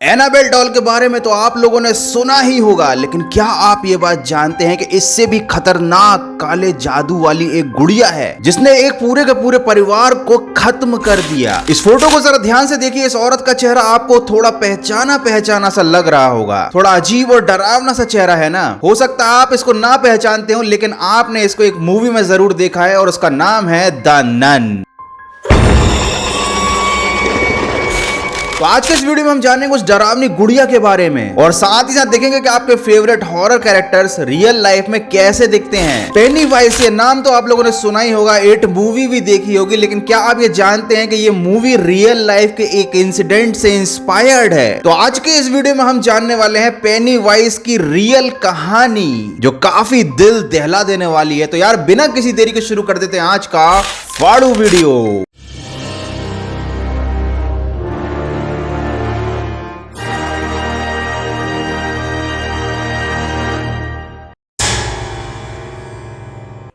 Annabelle doll के बारे में तो आप लोगों ने सुना ही होगा, लेकिन क्या आप ये बात जानते हैं कि इससे भी खतरनाक काले जादू वाली एक गुड़िया है जिसने एक पूरे के पूरे परिवार को खत्म कर दिया। इस फोटो को जरा ध्यान से देखिए। इस औरत का चेहरा आपको थोड़ा पहचाना पहचाना सा लग रहा होगा। थोड़ा अजीब और डरावना सा चेहरा है ना। हो सकता है आप इसको ना पहचानते हो, लेकिन आपने इसको एक मूवी में जरूर देखा है और उसका नाम है द नन। तो आज के इस वीडियो में हम जानेंगे उस डरावनी गुड़िया के बारे में और साथ ही साथ देखेंगे कि आपके favourite horror characters real life में कैसे दिखते हैं। पेनीवाइज, ये नाम तो आप लोगों ने सुना ही होगा, इट मूवी भी देखी होगी, लेकिन क्या आप ये जानते हैं कि ये मूवी रियल लाइफ के एक इंसिडेंट से इंस्पायर्ड है। तो आज के इस वीडियो में हम जानने वाले हैं पेनीवाइज की रियल कहानी, जो काफी दिल दहला देने वाली है। तो यार बिना किसी देरी के शुरू कर देते हैं आज का फाड़ू वीडियो।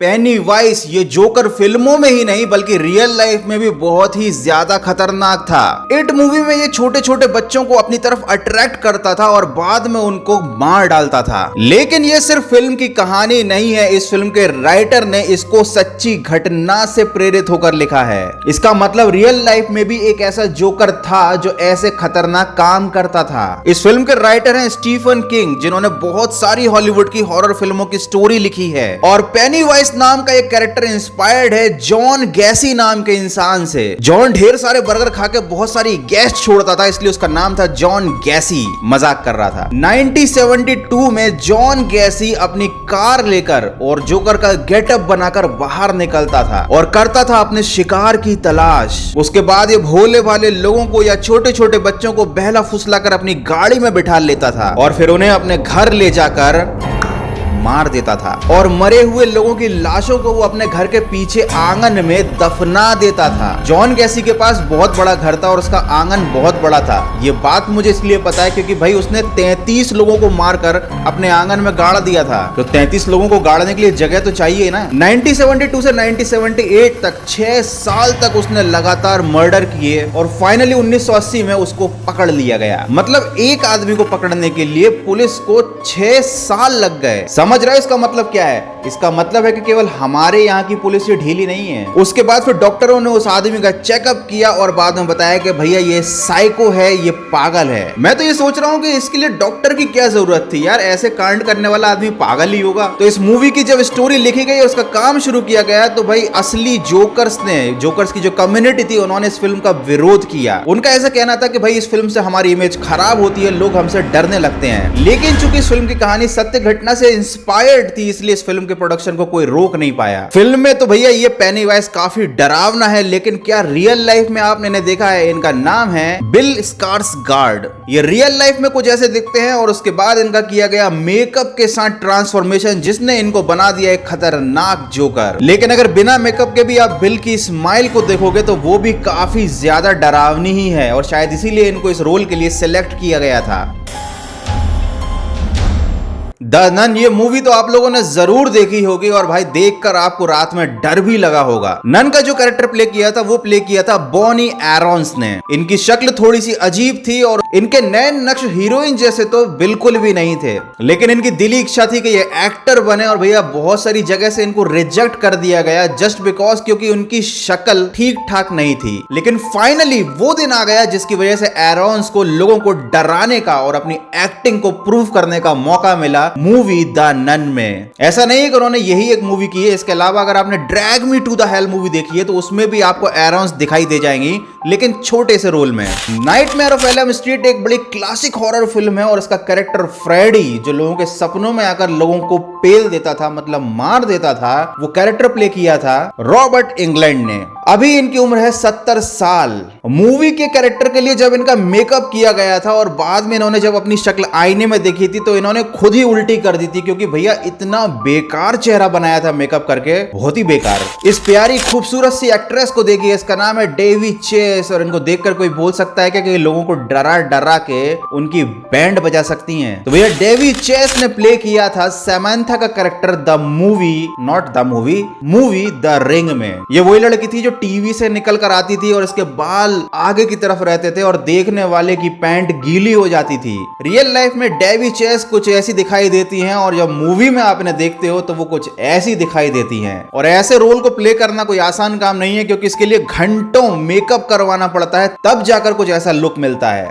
पेनीवाइज ये जोकर फिल्मों में ही नहीं बल्कि रियल लाइफ में भी बहुत ही ज्यादा खतरनाक था। इट मूवी में ये छोटे छोटे बच्चों को अपनी तरफ अट्रैक्ट करता था और बाद में उनको मार डालता था। लेकिन ये सिर्फ फिल्म की कहानी नहीं है, इस फिल्म के राइटर ने इसको सच्ची घटना से प्रेरित होकर लिखा है। इसका मतलब रियल लाइफ में भी एक ऐसा जोकर था जो ऐसे खतरनाक काम करता था। इस फिल्म के राइटर हैं स्टीफन किंग, जिन्होंने बहुत सारी हॉलीवुड की हॉरर फिल्मों की स्टोरी लिखी है। और पेनीवाइज नाम का एक कैरेक्टर इंस्पायर्ड है जॉन गैसी नाम के इंसान से। जॉन ढेर सारे बर्गर खा के बहुत सारी गैस छोड़ता था, इसलिए उसका नाम था जॉन गैसी। मजाक कर रहा था। 1972 में जॉन गैसी अपनी कार लेकर और जोकर का गेटअप बनाकर बाहर निकलता था और करता था अपने शिकार की तलाश। उसके बाद ये भोले भाले लोगों को या छोटे छोटे बच्चों को बहला फुसलाकर अपनी गाड़ी में बिठा लेता था और फिर उन्हें अपने घर ले जाकर मार देता था और मरे हुए लोगों की लाशों को वो अपने घर के पीछे आंगन में दफना देता था। जॉन गैसी के पास बहुत बड़ा घर था और उसका आंगन बहुत बड़ा था। ये बात मुझे इसलिए पता है क्योंकि भाई उसने 33 लोगों को मारकर अपने आंगन में गाड़ दिया था। तो 33 लोगों को गाड़ने के लिए जगह तो चाहिए ना। 1972 से 1978 तक 6 साल तक उसने लगातार मर्डर किए और फाइनली 1980 में उसको पकड़ लिया गया। मतलब एक आदमी को पकड़ने के लिए पुलिस को 6 साल लग गए। समझ रहे हो इसका मतलब क्या है? इसका मतलब है कि केवल हमारे यहाँ की पुलिस ये ढीली नहीं है। उसके बाद फिर डॉक्टरों ने उस आदमी का चेकअप किया और बाद में बताया कि भैया ये साइको है, ये पागल है। मैं तो ये सोच रहा हूँ कि इसके लिए डॉक्टर की क्या जरूरत थी यार, ऐसे कांड करने वाला आदमी पागल ही होगा। तो इस मूवी की जब स्टोरी लिखी गई, उसका काम शुरू किया गया, तो भाई असली जोकर्स की जो कम्युनिटी थी, उन्होंने इस फिल्म का विरोध किया। उनका ऐसा कहना था कि भाई इस फिल्म से हमारी इमेज खराब होती है, लोग हमसे डरने लगते हैं। लेकिन चूंकि इस फिल्म की कहानी सत्य घटना से इंस्पायर्ड थी, इसलिए इस फिल्म के प्रोडक्शन को कोई रोक नहीं पाया। फिल्म में तो भैया ये पेनीवाइज काफी डरावना है, लेकिन क्या रियल लाइफ में आपने इन्हें देखा है? इनका नाम है बिल स्कार्सगार्ड। ये रियल लाइफ में कुछ ऐसे दिखते हैं और उसके बाद इनका किया गया मेकअप के साथ ट्रांसफॉर्मेशन, जिसने इनको बना दिया एक खतरनाक जोकर। लेकिन अगर बिना मेकअप के भी आप बिल की स्माइल को देखोगे तो वो भी काफी ज्यादा डरावनी ही है और शायद इसीलिए इनको इस रोल के लिए सिलेक्ट किया गया था। द नन ये मूवी तो आप लोगों ने जरूर देखी होगी और भाई देखकर आपको रात में डर भी लगा होगा। नन का जो कैरेक्टर प्ले किया था वो प्ले किया था बॉनी एरोन्स ने। इनकी शक्ल थोड़ी सी अजीब थी और इनके नैन नक्श हीरोइन जैसे तो बिल्कुल भी नहीं थे, लेकिन इनकी दिली इच्छा थी कि ये एक्टर बने और भैया बहुत सारी जगह से इनको रिजेक्ट कर दिया गया जस्ट बिकॉज क्योंकि उनकी शक्ल ठीक ठाक नहीं थी। लेकिन फाइनली वो दिन आ गया जिसकी वजह से एरोन्स को लोगों को डराने का और अपनी एक्टिंग को प्रूव करने का मौका मिला मूवी द नन में। ऐसा नहीं है कि उन्होंने यही एक मूवी की है, इसके अलावा अगर आपने Drag Me to the Hell movie देखी है तो उसमें भी आपको एरोन्स दिखाई दे जाएंगी, लेकिन छोटे से रोल में। नाइटमेयर ऑफ एल्म स्ट्रीट एक बड़ी क्लासिक हॉरर फिल्म है और इसका कैरेक्टर फ्रेडी, जो लोगों के सपनों में आकर लोगों को पेल देता था, मतलब मार देता था, वो कैरेक्टर प्ले किया था रॉबर्ट इंग्लैंड ने। अभी इनकी उम्र है 70 साल। मूवी के कैरेक्टर के लिए जब इनका मेकअप किया गया था और बाद में इन्होंने जब अपनी शक्ल आईने में देखी थी तो इन्होंने खुद ही उल्टी उल्टी कर दी थी, क्योंकि भैया इतना बेकार चेहरा बनाया था मेकअप करके, बहुत ही बेकार। इस प्यारी खूबसूरत सी एक्ट्रेस को देखिए, इसका नाम है डेवी चेस, और इनको देखकर कोई बोल सकता है क्या कि लोगों को डरा डरा के उनकी बैंड बजा सकती हैं? तो भैया डेवी चेस ने प्ले किया था सैमंथा का character the movie, not the movie, movie the ring में। ये वही लड़की थी जो टीवी से निकल कर आती थी और इसके बाल आगे की तरफ रहते थे और देखने वाले की पैंट गीली हो जाती थी। रियल लाइफ में डेवी चेस कुछ ऐसी दिखाई देती हैं और जब मूवी में आपने देखते हो तो वो कुछ ऐसी दिखाई देती हैं। और ऐसे रोल को प्ले करना कोई आसान काम नहीं है, क्योंकि इसके लिए घंटों मेकअप करवाना पड़ता है, तब जाकर कुछ ऐसा लुक मिलता है।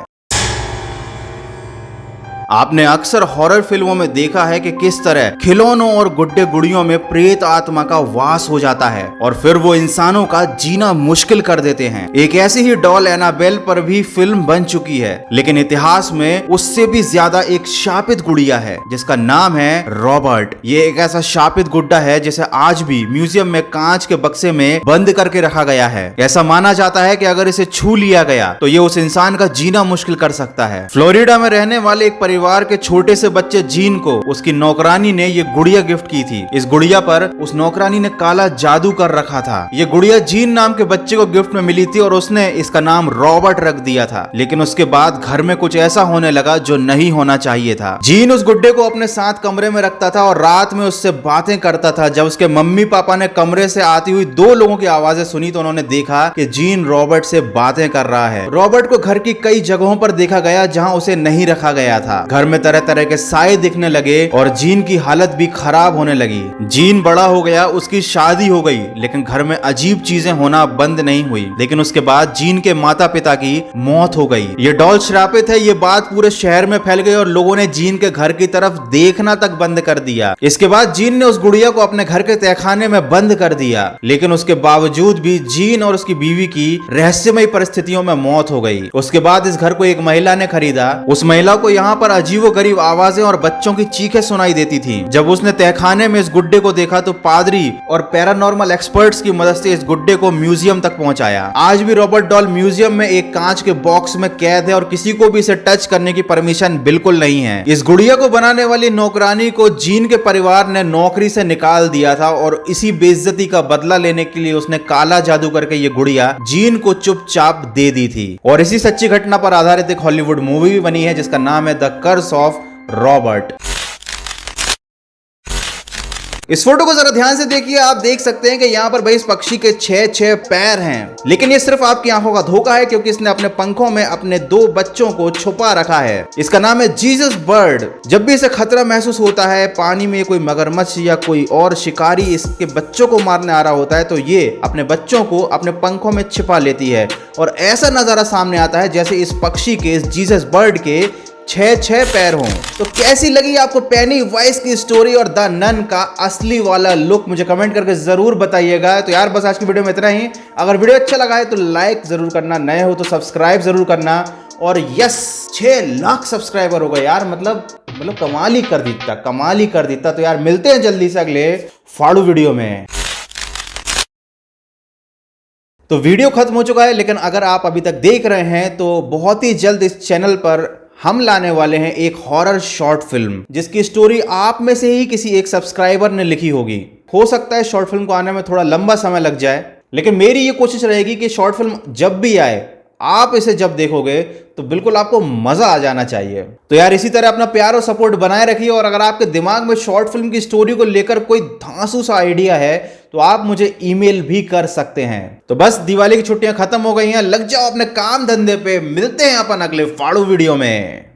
आपने अक्सर हॉरर फिल्मों में देखा है कि किस तरह खिलौनों और गुड्डे गुड़ियों में प्रेत आत्मा का वास हो जाता है और फिर वो इंसानों का जीना मुश्किल कर देते हैं। एक ऐसी ही डॉल एनाबेल पर भी फिल्म बन चुकी है, लेकिन इतिहास में उससे भी ज्यादा एक शापित गुड़िया है जिसका नाम है रॉबर्ट। ये एक ऐसा शापित गुड्डा है जिसे आज भी म्यूजियम में कांच के बक्से में बंद करके रखा गया है। ऐसा माना जाता है कि अगर इसे छू लिया गया तो ये उस इंसान का जीना मुश्किल कर सकता है। फ्लोरिडा में रहने वाले एक परिवार के छोटे से बच्चे जीन को उसकी नौकरानी ने ये गुड़िया गिफ्ट की थी। इस गुड़िया पर उस नौकरानी ने काला जादू कर रखा था। ये गुड़िया जीन नाम के बच्चे को गिफ्ट में मिली थी और उसने इसका नाम रॉबर्ट रख दिया था। लेकिन उसके बाद घर में कुछ ऐसा होने लगा जो नहीं होना चाहिए था। जीन उस गुड्डे को अपने साथ कमरे में रखता था और रात में उससे बातें करता था। जब उसके मम्मी पापा ने कमरे से आती हुई दो लोगों की आवाजें सुनी तो उन्होंने देखा कि जीन रॉबर्ट से बातें कर रहा है। रॉबर्ट को घर की कई जगहों पर देखा गया जहां उसे नहीं रखा गया था। घर में तरह तरह के साए दिखने लगे और जीन की हालत भी खराब होने लगी। जीन बड़ा हो गया, उसकी शादी हो गई, लेकिन घर में अजीब चीजें होना बंद नहीं हुई। लेकिन उसके बाद जीन के माता पिता की मौत हो गई। ये डॉल श्रापित है, ये बात पूरे शहर में फैल गई और लोगों ने जीन के घर की तरफ देखना तक बंद कर दिया। इसके बाद जीन ने उस गुड़िया को अपने घर के तहखाने में बंद कर दिया, लेकिन उसके बावजूद भी जीन और उसकी बीवी की रहस्यमय परिस्थितियों में मौत हो गई। उसके बाद इस घर को एक महिला ने खरीदा। उस महिला को यहाँ पर अजीबोगरीब आवाजें और बच्चों की चीखें सुनाई देती थी। जब उसने तहखाने में इस गुड्डे को देखा तो पादरी और पैरानॉर्मल एक्सपर्ट्स की मदद से इस गुड्डे को म्यूजियम तक पहुंचाया। आज भी रॉबर्ट डॉल म्यूजियम में एक कांच के बॉक्स में कैद है और किसी को भी इसे टच करने की परमिशन बिल्कुल नहीं है। इस गुड़िया को बनाने वाली नौकरानी को जीन के परिवार ने नौकरी से निकाल दिया था और इसी बेइज्जती का बदला लेने के लिए उसने काला जादू करके ये गुड़िया जीन को चुपचाप दे दी थी। और इसी सच्ची घटना पर आधारित एक हॉलीवुड मूवी भी बनी है जिसका नाम है द कर्स ऑफ रॉबर्ट। इस फोटो को जरा ध्यान से देखिए, आप देख सकते हैं कि यहाँ पर भाई इस पक्षी के 6 पैर हैं, लेकिन ये सिर्फ आपकी आंखों का धोखा है क्योंकि इसने अपने पंखों में अपने 2 बच्चों को छुपा रखा है। इसका नाम है जीसस बर्ड। जब भी इसे खतरा महसूस होता है, पानी में कोई मगरमच्छ या कोई और शिकारी इसके बच्चों को मारने आ रहा होता है, तो ये अपने बच्चों को अपने पंखों में छिपा लेती है और ऐसा नजारा सामने आता है जैसे इस पक्षी के, इस जीसस बर्ड के 6 पैर हों। तो कैसी लगी आपको पेनी वाइस की स्टोरी और द नन का असली वाला लुक, मुझे कमेंट करके जरूर बताइएगा। तो यार बस आज की वीडियो में इतना ही। अगर वीडियो अच्छा लगा है तो लाइक जरूर करना, नए हो तो सब्सक्राइब जरूर करना। और यस 6 लाख सब्सक्राइबर हो गए यार, मतलब कमाल ही कर देता। तो यार मिलते हैं जल्दी से अगले फाड़ू वीडियो में। तो वीडियो खत्म हो चुका है, लेकिन अगर आप अभी तक देख रहे हैं तो बहुत ही जल्द इस चैनल पर हम लाने वाले हैं एक हॉरर शॉर्ट फिल्म जिसकी स्टोरी आप में से ही किसी एक सब्सक्राइबर ने लिखी होगी। हो सकता है शॉर्ट फिल्म को आने में थोड़ा लंबा समय लग जाए, लेकिन मेरी ये कोशिश रहेगी कि शॉर्ट फिल्म जब भी आए, आप इसे जब देखोगे तो बिल्कुल आपको मजा आ जाना चाहिए। तो यार इसी तरह अपना प्यार और सपोर्ट बनाए रखिए। और अगर आपके दिमाग में शॉर्ट फिल्म की स्टोरी को लेकर कोई धांसू सा आइडिया है तो आप मुझे ईमेल भी कर सकते हैं। तो बस दिवाली की छुट्टियां खत्म हो गई हैं, लग जाओ अपने काम धंधे पे। मिलते हैं अपन अगले फाड़ू वीडियो में।